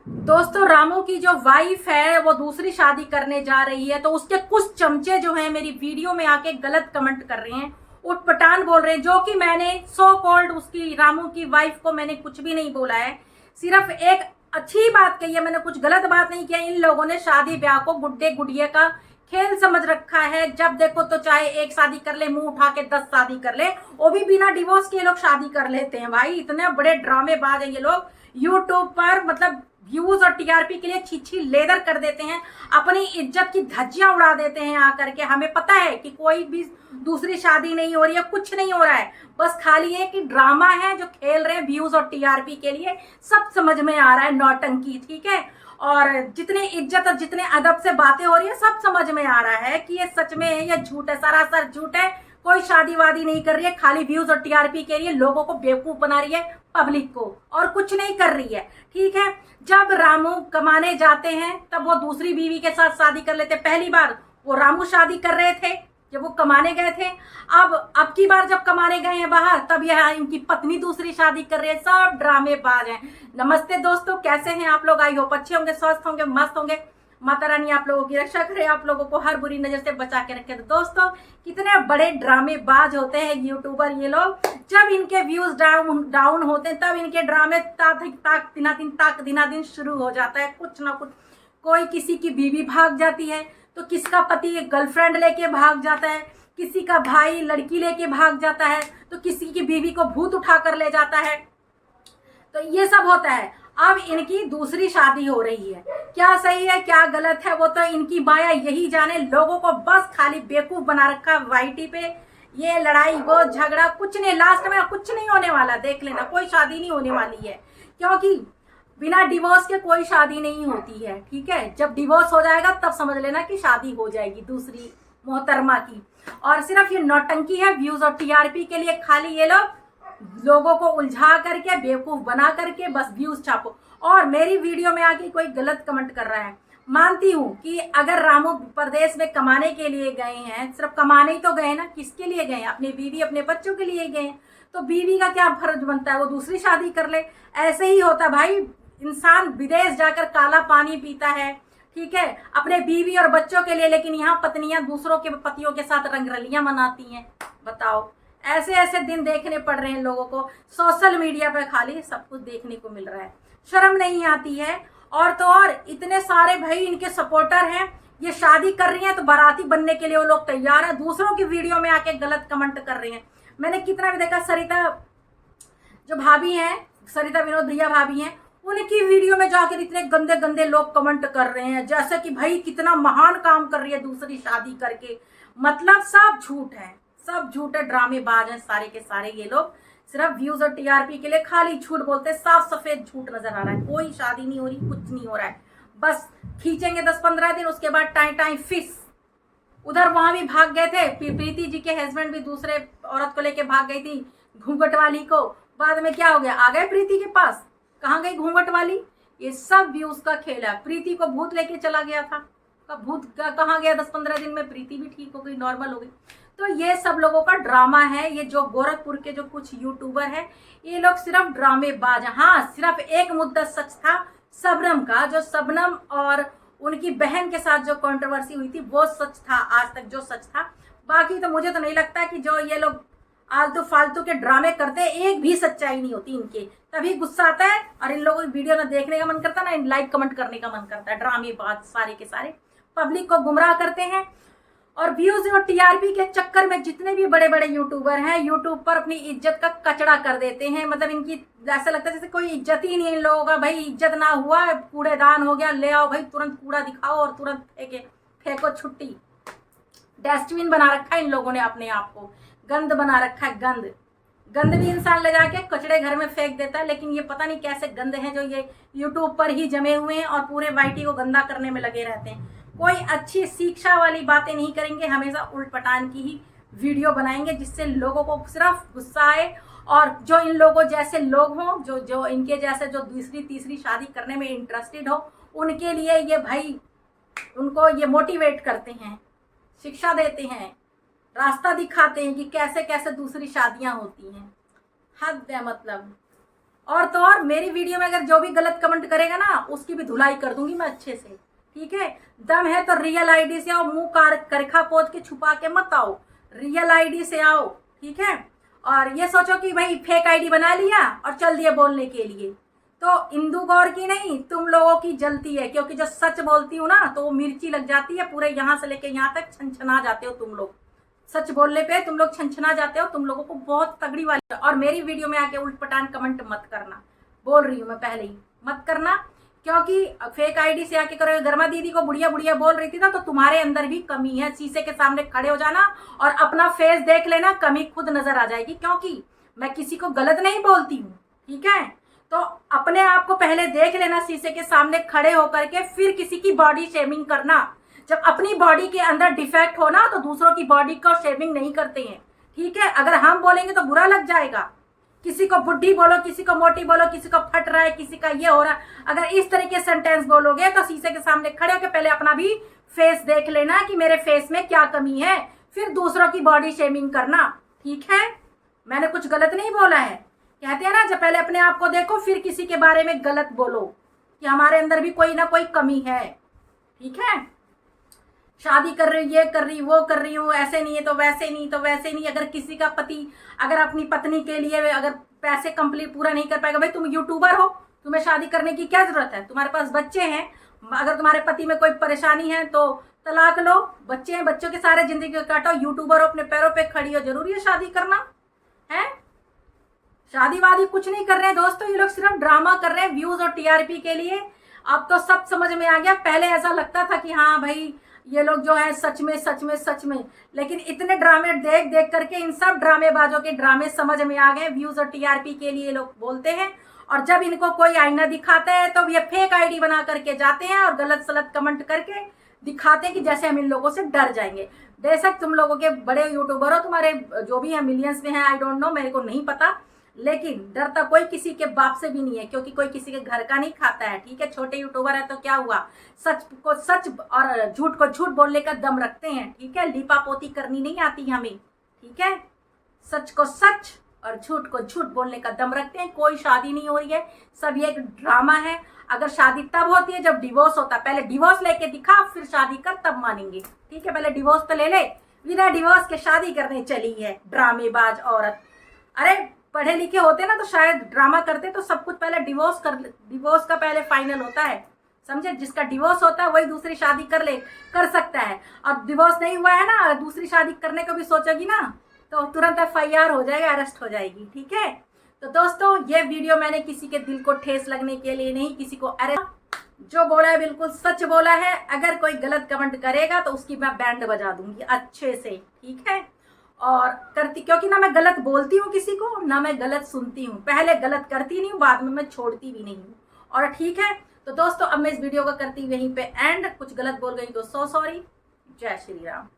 दोस्तों, रामू की जो वाइफ है वो दूसरी शादी करने जा रही है, तो उसके कुछ चमचे जो हैं मेरी वीडियो में आके गलत कमेंट कर रहे हैं, उटपटांग बोल रहे हैं, जो कि मैंने सो कॉल्ड उसकी रामू की वाइफ को मैंने कुछ भी नहीं बोला है। सिर्फ एक अच्छी बात कही है, मैंने कुछ गलत बात नहीं किया। इन लोगों ने शादी ब्याह को गुड्डे गुड़िया का खेल समझ रखा है। जब देखो तो चाहे एक शादी कर ले, मुंह उठा के 10 शादी कर ले, वो भी बिना डिवोर्स के लोग शादी कर लेते हैं। भाई इतने बड़े ड्रामेबाज हैं ये लोग। यूट्यूब पर मतलब व्यूज और टीआरपी के लिए छीछी लेदर कर देते हैं, अपनी इज्जत की धज्जियां उड़ा देते हैं आकर के। हमें पता है कि कोई भी दूसरी शादी नहीं हो रही है, कुछ नहीं हो रहा है, बस खाली है कि ड्रामा है जो खेल रहे हैं व्यूज और टीआरपी के लिए। सब समझ में आ रहा है, नौटंकी, ठीक है। और जितने इज्जत और जितने अदब से बातें हो रही है, सब समझ में आ रहा है कि ये सच में है या झूठ है, सरासर झूठ है। कोई शादी वादी नहीं कर रही है, खाली व्यूज और टीआरपी के लिए लोगों को बेवकूफ बना रही है, पब्लिक को, और कुछ नहीं कर रही है, ठीक है। जब रामू कमाने जाते हैं तब वो दूसरी बीवी के साथ शादी कर लेते। पहली बार वो रामू शादी कर रहे थे जब वो कमाने गए थे। अब की बार जब कमाने गए हैं बाहर, तब यह इनकी पत्नी दूसरी शादी कर रही है। सब ड्रामेबाज हैं। नमस्ते दोस्तों, कैसे हैं आप लोग? आई होप अच्छे होंगे, स्वस्थ होंगे, मस्त होंगे। माता रानी आप लोगों की रक्षा करे, आप लोगों को हर बुरी नजर से बचा के रखे। तो दोस्तों, कितने बड़े ड्रामेबाज होते हैं यूट्यूबर ये लोग। जब इनके व्यूज डाउन होते हैं, तब इनके ड्रामे ताक दिना दिन शुरू हो जाता है, कुछ ना कुछ। कोई किसी की बीवी भाग जाती है, तो किसका पति गर्लफ्रेंड लेके भाग जाता है, किसी का भाई लड़की लेके भाग जाता है, तो किसी की बीवी को भूत उठा कर ले जाता है। तो ये सब होता है। अब इनकी दूसरी शादी हो रही है। क्या सही है क्या गलत है वो तो इनकी माया यही जाने। लोगों को बस खाली बेवकूफ बना रखा है वाईटी पे। ये लड़ाई वो झगड़ा कुछ नहीं, लास्ट में कुछ नहीं होने वाला, देख लेना। कोई शादी नहीं होने वाली है, क्योंकि बिना डिवोर्स के कोई शादी नहीं होती है, ठीक है। जब डिवोर्स हो जाएगा तब समझ लेना कि शादी हो जाएगी दूसरी मोहतरमा की। और सिर्फ ये नौटंकी है व्यूज और टीआरपी के लिए। खाली ये लोगों को उलझा करके बेवकूफ बना करके बस व्यूज छापो। और मेरी वीडियो में आके कोई गलत कमेंट कर रहा है, मानती हूँ कि अगर रामू प्रदेश में कमाने के लिए गए हैं, सिर्फ कमाने ही तो गए ना, किसके लिए गए? अपनी बीवी अपने बच्चों के लिए गए। तो बीवी का क्या फर्ज बनता है? वो दूसरी शादी कर ले। ऐसे ही होता भाई। इंसान विदेश जाकर काला पानी पीता है, ठीक है, अपने बीवी और बच्चों के लिए, लेकिन यहाँ पत्नियां दूसरों के पतियों के साथ रंगरलियां मनाती हैं। बताओ, ऐसे ऐसे दिन देखने पड़ रहे हैं लोगों को। सोशल मीडिया पे खाली सब कुछ देखने को मिल रहा है, शर्म नहीं आती है। और तो और इतने सारे भाई इनके सपोर्टर हैं, ये शादी कर रही हैं तो बाराती बनने के लिए वो लोग तैयार हैं, दूसरों की वीडियो में आके गलत कमेंट कर रहे हैं। मैंने कितना भी देखा, सरिता जो भाभी हैं, सरिता विनोद भैया भाभी हैं, उनकी वीडियो में जाकर इतने गंदे गंदे लोग कमेंट कर रहे हैं, जैसे कि भाई कितना महान काम कर रही है दूसरी शादी करके। मतलब सब झूठ है, सब झूठ है, ड्रामेबाज हैं सारे के सारे ये लोग। सिर्फ व्यूज और टीआरपी के लिए खाली झूठ बोलते हैं, साफ सफेद झूठ नजर आ रहा है। कोई शादी नहीं हो रही, कुछ नहीं हो रहा है, बस खींचेंगे 10-15 दिन, उसके बाद टाइम टाइम फिक्स। उधर वहां भी भाग गए थे, प्रीति जी के हस्बैंड भी दूसरे औरत को लेके भाग गई थी, घूंघट वाली को। बाद में क्या हो गया, आ गए प्रीति के पास। कहाँ गई घूंघट वाली? ये सब भी उसका खेल है। प्रीति को भूत लेके चला गया था, कब भूत कहाँ गया? 10-15 दिन में प्रीति भी ठीक हो गई, नॉर्मल हो गई। तो ये सब लोगों का ड्रामा है। ये जो गोरखपुर के जो कुछ यूट्यूबर है, ये लोग सिर्फ ड्रामेबाज हैं। हाँ, सिर्फ एक मुद्दा सच था शबनम का, जो शबनम और उनकी बहन के साथ जो कंट्रोवर्सी हुई थी वो सच था, आज तक जो सच था। बाकी तो मुझे तो नहीं लगता कि जो ये लोग आलतू फालतू के ड्रामे करते हैं, एक भी सच्चाई नहीं होती इनके। तभी गुस्सा आता है और इन लोगों की वीडियो ना देखने का मन करता, ना लाइक कमेंट करने का मन करता है। ड्रामेबाज सारे के सारे पब्लिक को गुमराह करते हैं। और व्यूज और टीआरपी के चक्कर में जितने भी बड़े बड़े यूट्यूबर हैं, यूट्यूब पर अपनी इज्जत का कचड़ा कर देते हैं। मतलब इनकी ऐसा लगता है जैसे कोई इज्जत ही नहीं है इन लोगों का। भाई इज्जत ना हुआ, कूड़ेदान हो गया, ले आओ भाई, तुरंत कूड़ा दिखाओ और तुरंत फेंको छुट्टी। डस्टबिन बना रखा है इन लोगों ने अपने आप को, गंद बना रखा है, गंद। गंद भी इंसान ले जाके कचड़े घर में फेंक देता है, लेकिन ये पता नहीं कैसे गंद हैं जो ये यूट्यूब पर ही जमे हुए हैं और पूरे वाईटी को गंदा करने में लगे रहते हैं। कोई अच्छी शिक्षा वाली बातें नहीं करेंगे, हमेशा उल्ट पटान की ही वीडियो बनाएंगे, जिससे लोगों को सिर्फ गुस्सा आए। और जो इन लोगों जैसे लोग हों, जो जो इनके जैसे जो दूसरी तीसरी शादी करने में इंटरेस्टेड हो, उनके लिए ये भाई उनको ये मोटिवेट करते हैं, शिक्षा देते हैं, रास्ता दिखाते हैं कि कैसे कैसे दूसरी शादियां होती हैं। हद है मतलब। और तो और मेरी वीडियो में अगर जो भी गलत कमेंट करेगा ना उसकी भी धुलाई कर दूंगी मैं अच्छे से, ठीक है। दम है तो रियल आईडी से आओ, मुंह करखा पोत के छुपा के मत आओ, रियल आईडी से आओ, ठीक है। और ये सोचो कि भाई फेक आईडी बना लिया और चल दिए बोलने के लिए, तो इंदु गौर की नहीं तुम लोगों की जलती है, क्योंकि जब सच बोलती हूँ ना तो वो मिर्ची लग जाती है, पूरे यहाँ से लेके यहाँ तक छनछना जाते हो तुम लोग, सच बोलने पे तुम लोग छनछना जाते हो, तुम लोगों को बहुत तगड़ी वाली। और मेरी वीडियो में आके उल्ट पटान कमेंट मत करना, बोल रही हूँ मैं पहले ही, मत करना, क्योंकि फेक आईडी से आके करो। गर्मा दीदी को बुढ़िया बुढ़िया बोल रही थी ना, तो तुम्हारे अंदर भी कमी है, शीशे के सामने खड़े हो जाना और अपना फेस देख लेना, कमी खुद नजर आ जाएगी, क्योंकि मैं किसी को गलत नहीं बोलती हूँ, ठीक है। तो अपने आप को पहले देख लेना शीशे के सामने खड़े होकर के, फिर किसी की बॉडी शेमिंग करना। जब अपनी बॉडी के अंदर डिफेक्ट हो ना तो दूसरों की बॉडी को शेमिंग नहीं करते हैं, ठीक है। अगर हम बोलेंगे तो बुरा लग जाएगा, किसी को बुढ़ी बोलो, किसी को मोटी बोलो, किसी को फट रहा है, किसी का ये हो रहा है, अगर इस तरीके सेंटेंस बोलोगे तो शीशे के सामने खड़े होकर पहले अपना भी फेस देख लेना कि मेरे फेस में क्या कमी है, फिर दूसरों की बॉडी शेमिंग करना, ठीक है। मैंने कुछ गलत नहीं बोला है, कहते हैं ना जब पहले अपने आप को देखो फिर किसी के बारे में गलत बोलो कि हमारे अंदर भी कोई ना कोई कमी है, ठीक है। शादी कर रही हूँ, ये कर रही, वो कर रही हूँ, ऐसे नहीं है तो वैसे नहीं, तो वैसे नहीं। अगर किसी का पति अगर अपनी पत्नी के लिए अगर पैसे कंप्लीट पूरा नहीं कर पाएगा, भाई तुम यूट्यूबर हो, तुम्हें शादी करने की क्या जरूरत है, तुम्हारे पास बच्चे हैं, अगर तुम्हारे पति में कोई परेशानी है तो तलाक लो, बच्चे हैं, बच्चों के सारे जिंदगी को काटो, यूट्यूबर हो, अपने पैरों पे खड़ी हो, जरूरी है शादी करना है। शादी वादी कुछ नहीं कर रहे हैं दोस्तों, ये लोग सिर्फ ड्रामा कर रहे हैं व्यूज और टीआरपी के लिए। अब तो सब समझ में आ गया, पहले ऐसा लगता था कि हाँ भाई ये लोग जो है सच में सच में सच में, लेकिन इतने ड्रामे देख देख करके इन सब ड्रामेबाजों के ड्रामे समझ में आ गए, व्यूज और टीआरपी के लिए लोग बोलते हैं। और जब इनको कोई आईना दिखाता है तो ये फेक आईडी बना करके जाते हैं और गलत सलत कमेंट करके दिखाते हैं कि जैसे हम इन लोगों से डर जाएंगे। बेशक तुम लोगों के बड़े यूट्यूबर हो, तुम्हारे जो भी है मिलियंस में है, आई डोंट नो, मेरे को नहीं पता, लेकिन डरता कोई किसी के बाप से भी नहीं है, क्योंकि कोई किसी के घर का नहीं खाता है, ठीक है। छोटे यूट्यूबर है तो क्या हुआ, सच को सच और झूठ को झूठ बोलने का दम रखते हैं, ठीक है। लीपापोती करनी नहीं आती हमें, ठीक है। सच को सच और झूठ को झूठ बोलने का दम रखते हैं। कोई शादी नहीं हो रही है, सब ये एक ड्रामा है। अगर शादी तब होती है जब डिवोर्स होता है, पहले डिवोर्स लेके दिखा फिर शादी कर, तब मानेंगे, ठीक है। पहले डिवोर्स तो ले ले, बिना डिवोर्स के शादी करने चली है ड्रामेबाज औरत। अरे पढ़े लिखे होते ना तो शायद ड्रामा करते, तो सब कुछ पहले डिवोर्स का पहले फाइनल होता है, समझे। जिसका डिवोर्स होता है वही दूसरी शादी कर सकता है। अब डिवोर्स नहीं हुआ है ना, दूसरी शादी करने को भी सोचेगी ना तो तुरंत FIR हो जाएगा, अरेस्ट हो जाएगी, ठीक है। तो दोस्तों ये वीडियो मैंने किसी के दिल को ठेस लगने के लिए नहीं, किसी को अरेस्ट, जो बोला है बिल्कुल सच बोला है। अगर कोई गलत कमेंट करेगा तो उसकी मैं बैंड बजा दूंगी अच्छे से, ठीक है। और करती, क्योंकि ना मैं गलत बोलती हूँ किसी को, ना मैं गलत सुनती हूँ, पहले गलत करती नहीं हूँ, बाद में मैं छोड़ती भी नहीं हूँ, और ठीक है। तो दोस्तों अब मैं इस वीडियो को करती यहीं पे एंड, कुछ गलत बोल गई तो सॉरी। जय श्री राम।